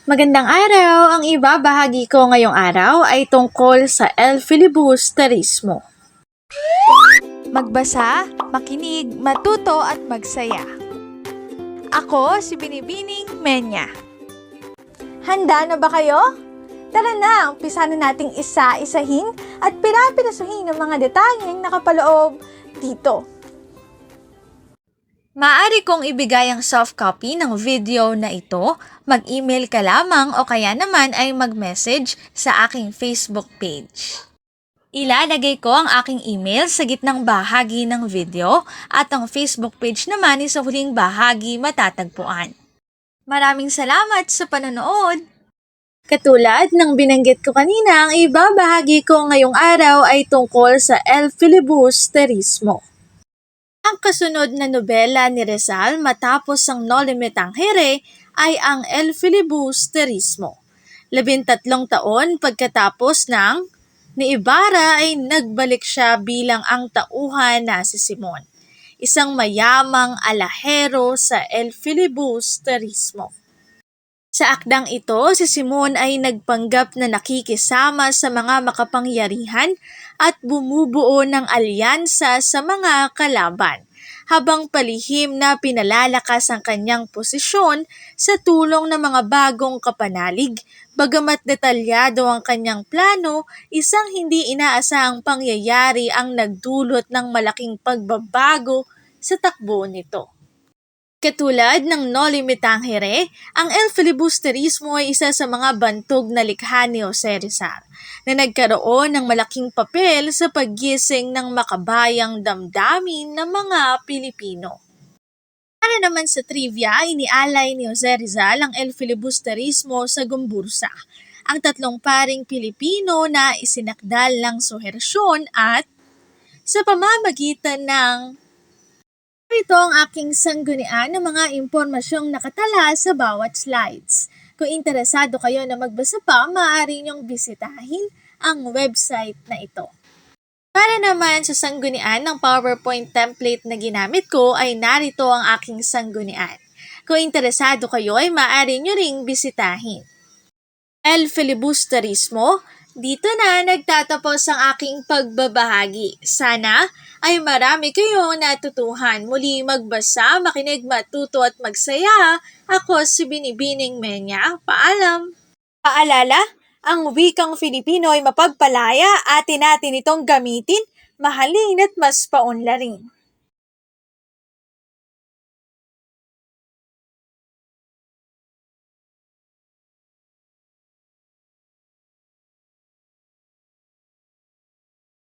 Magandang araw! Ang ibabahagi ko ngayong araw ay tungkol sa El Filibusterismo. Magbasa, makinig, matuto at magsaya. Ako si Binibining Menya. Handa na ba kayo? Tara na, umpisa na nating isa-isahin at pirapirasuhin ang mga detalyeng nakapaloob dito. Maaari kong ibigay ang soft copy ng video na ito, mag-email ka lamang o kaya naman ay mag-message sa aking Facebook page. Ilalagay ko ang aking email sa gitnang bahagi ng video at ang Facebook page naman ay sa huling bahagi matatagpuan. Maraming salamat sa panonood! Katulad ng binanggit ko kanina, ang ibabahagi ko ngayong araw ay tungkol sa El Filibusterismo. Ang kasunod na nobela ni Rizal matapos ang Noli Me Tangere ay ang El Filibusterismo. 13 taon pagkatapos ng ni Ibarra ay nagbalik siya bilang ang tauhan na si Simon, isang mayamang alahero sa El Filibusterismo. Sa akdang ito, si Simon ay nagpanggap na nakikisama sa mga makapangyarihan at bumubuo ng alyansa sa mga kalaban, habang palihim na pinalalakas ang kanyang posisyon sa tulong ng mga bagong kapanalig. Bagamat detalyado ang kanyang plano, isang hindi inaasahang pangyayari ang nagdulot ng malaking pagbabago sa takbo nito. Katulad ng Noli Me Tangere, ang El Filibusterismo ay isa sa mga bantog na likha ni Jose Rizal na nagkaroon ng malaking papel sa paggising ng makabayang damdamin ng mga Pilipino. Para naman sa trivia, inialay ni Jose Rizal ang El Filibusterismo sa Gumbursa, ang tatlong paring Pilipino na isinakdal ng Suhersyon at sa pamamagitan ng ito ang aking sanggunian ng mga impormasyong nakatala sa bawat slides. Kung interesado kayo na magbasa pa, maaari niyong bisitahin ang website na ito. Para naman sa sanggunian ng PowerPoint template na ginamit ko ay narito ang aking sanggunian. Kung interesado kayo ay maaari niyo ring bisitahin. El Filibusterismo, dito na nagtatapos ang aking pagbabahagi. Sana ay marami kayong natutuhan. Muli magbasa, makinig, matuto at magsaya. Ako si Binibining Menya. Paalam! Paalala, ang wikang Filipino ay mapagpalaya at natin itong gamitin, mahalin at mas paunlarin.